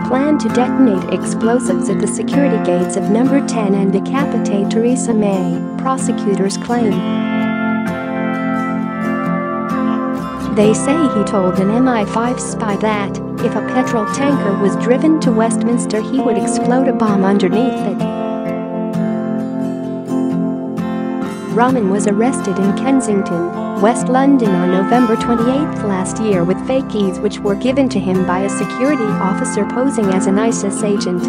planned to detonate explosives at the security gates of number 10 and decapitate Theresa May, prosecutors claim. They say he told an MI5 spy that, if a petrol tanker was driven to Westminster, he would explode a bomb underneath it. Rahman was arrested in Kensington, West London on November 28 last year with fake keys which were given to him by a security officer posing as an ISIS agent.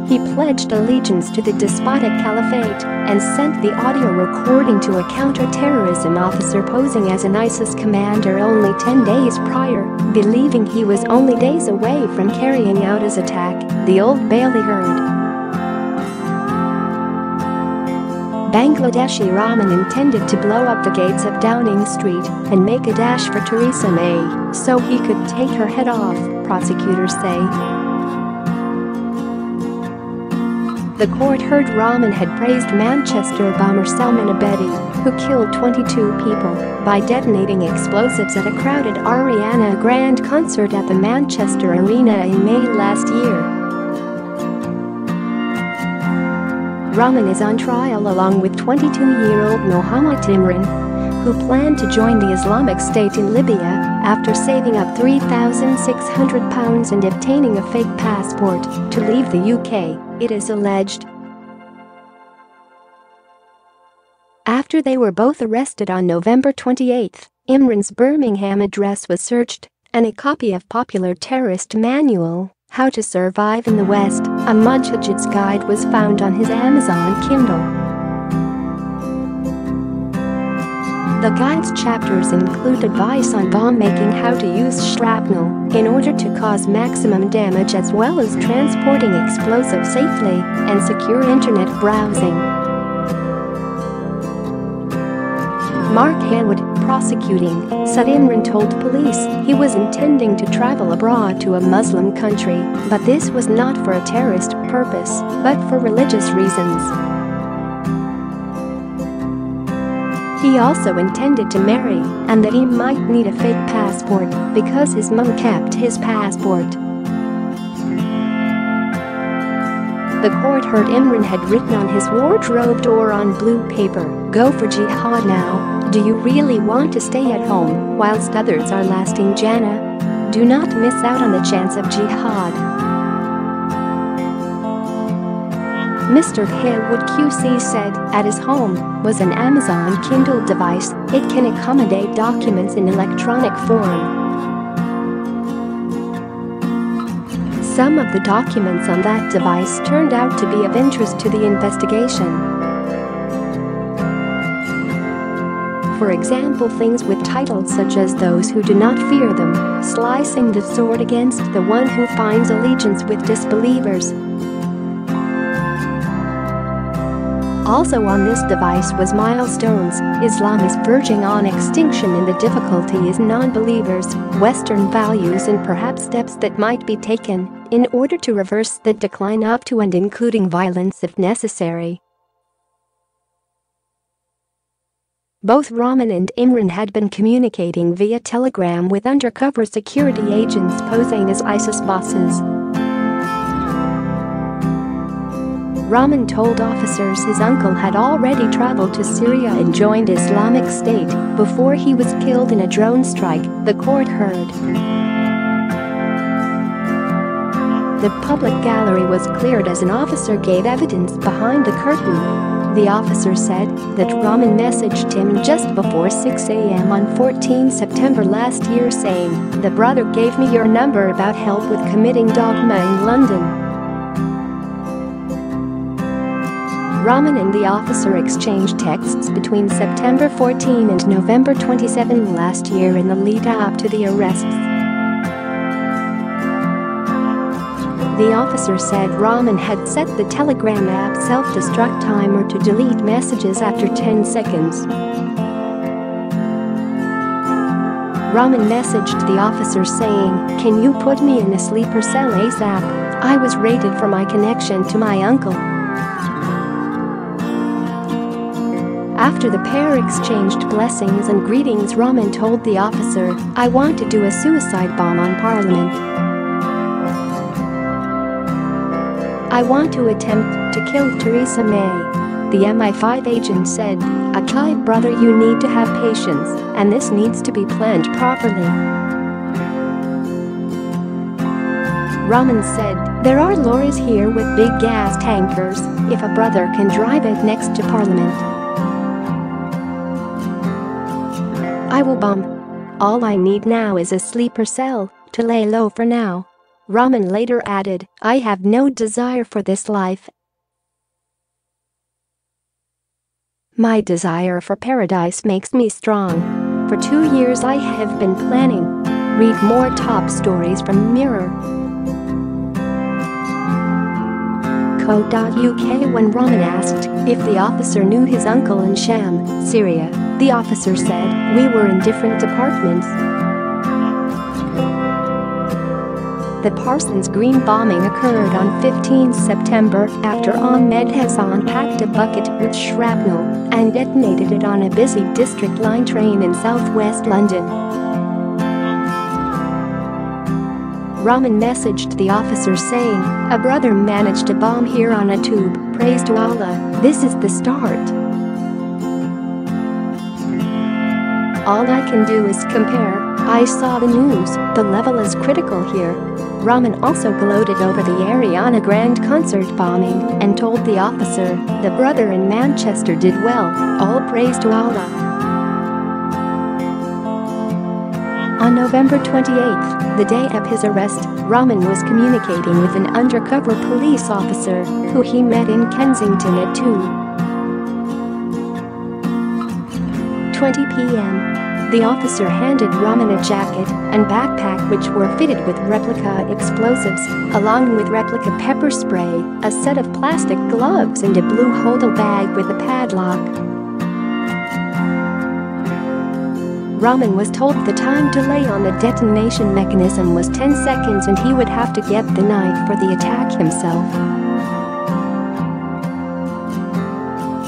He pledged allegiance to the despotic caliphate and sent the audio recording to a counter-terrorism officer posing as an ISIS commander only 10 days prior, believing he was only days away from carrying out his attack, the Old Bailey heard. Bangladeshi Rahman intended to blow up the gates of Downing Street and make a dash for Theresa May so he could take her head off, prosecutors say. The court heard Rahman had praised Manchester bomber Salman Abedi, who killed 22 people, by detonating explosives at a crowded Ariana Grande concert at the Manchester Arena in May last year. Rahman is on trial along with 22-year-old Mohammed Imran, who planned to join the Islamic State in Libya after saving up £3,600 and obtaining a fake passport to leave the UK, it is alleged. After they were both arrested on November 28, Imran's Birmingham address was searched, and a copy of popular terrorist manual, How to Survive in the West, a Mujahid's guide, was found on his Amazon Kindle. The guide's chapters include advice on bomb making, how to use shrapnel in order to cause maximum damage, as well as transporting explosives safely and secure internet browsing. Mark Hanwood, prosecuting, said Imran told police he was intending to travel abroad to a Muslim country, but this was not for a terrorist purpose, but for religious reasons. He also intended to marry, and that he might need a fake passport because his mum kept his passport. The court heard Imran had written on his wardrobe door on blue paper, "Go for jihad now. Do you really want to stay at home whilst others are lasting Jannah? Do not miss out on the chance of jihad." Mr. Haywood QC said at his home was an Amazon Kindle device. It can accommodate documents in electronic form. Some of the documents on that device turned out to be of interest to the investigation. For example, things with titles such as "Those Who Do Not Fear Them," "Slicing the Sword Against the One Who Finds Allegiance with Disbelievers." Also on this device was "Milestones, Islam is verging on extinction and the difficulty is non-believers, Western values and perhaps steps that might be taken in order to reverse the decline up to and including violence if necessary." Both Rahman and Imran had been communicating via Telegram with undercover security agents posing as ISIS bosses. Rahman told officers his uncle had already traveled to Syria and joined Islamic State before he was killed in a drone strike, the court heard. The public gallery was cleared as an officer gave evidence behind the curtain. The officer said that Rahman messaged him just before 6 a.m. on 14 September last year saying, "The brother gave me your number about help with committing dogma in London." Rahman and the officer exchanged texts between September 14 and November 27 last year in the lead-up to the arrests. The officer said Rahman had set the Telegram app self-destruct timer to delete messages after 10 seconds. Rahman messaged the officer saying, "Can you put me in a sleeper cell ASAP? I was raided for my connection to my uncle." After the pair exchanged blessings and greetings, Rahman told the officer, "I want to do a suicide bomb on Parliament. I want to attempt to kill Theresa May," the MI5 agent said. "Okay, brother, you need to have patience, and this needs to be planned properly." Rahman said, "There are lorries here with big gas tankers. If a brother can drive it next to Parliament, I will bomb. All I need now is a sleeper cell to lay low for now." Rahman later added, "I have no desire for this life. My desire for paradise makes me strong. For 2 years I have been planning." Read more top stories from Mirror. Co.uk. When Rahman asked if the officer knew his uncle in Sham, Syria, the officer said, "We were in different departments." The Parsons Green bombing occurred on 15 September after Ahmed Hassan packed a bucket with shrapnel and detonated it on a busy District Line train in southwest London. Rahman messaged the officer saying, "A brother managed to bomb here on a tube. Praise to Allah, this is the start. All I can do is compare. I saw the news, the level is critical here." Rahman also gloated over the Ariana Grande concert bombing and told the officer, "The brother in Manchester did well, all praise to Allah." On November 28, the day of his arrest, Rahman was communicating with an undercover police officer who he met in Kensington at 2:20 p.m. The officer handed Rahman a jacket and backpack which were fitted with replica explosives, along with replica pepper spray, a set of plastic gloves and a blue hodl bag with a padlock. Rahman was told the time delay on the detonation mechanism was 10 seconds and he would have to get the knife for the attack himself.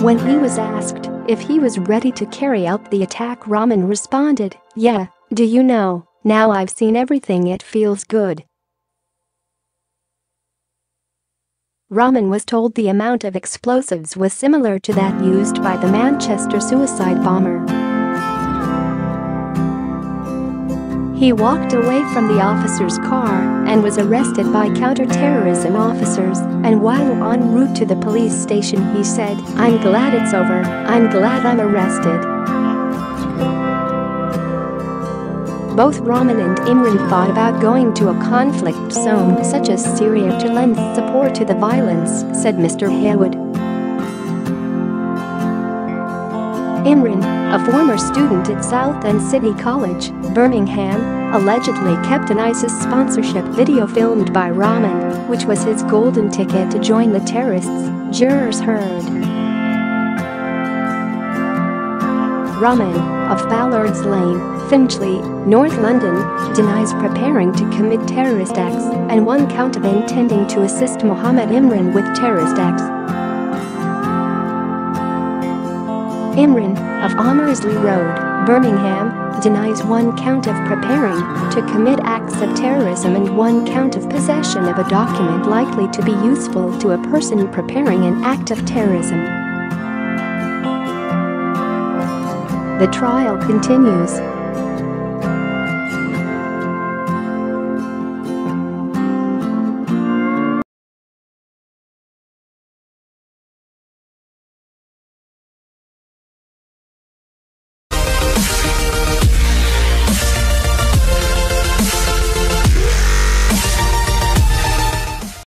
When he was asked if he was ready to carry out the attack, Rahman responded, "Yeah, do you know, now I've seen everything, it feels good." Rahman was told the amount of explosives was similar to that used by the Manchester suicide bomber. He walked away from the officer's car and was arrested by counter-terrorism officers, and while en route to the police station he said, "I'm glad it's over, I'm glad I'm arrested." Both Rahman and Imran thought about going to a conflict zone such as Syria to lend support to the violence, said Mr. Haywood. Imran, a former student at Southend City College, Birmingham, allegedly kept an ISIS sponsorship video filmed by Rahman, which was his golden ticket to join the terrorists, jurors heard. Rahman, of Ballards Lane, Finchley, North London, denies preparing to commit terrorist acts and one count of intending to assist Mohammed Imran with terrorist acts. Imran, of Amersley Road, Birmingham, denies one count of preparing to commit acts of terrorism and one count of possession of a document likely to be useful to a person preparing an act of terrorism. The trial continues.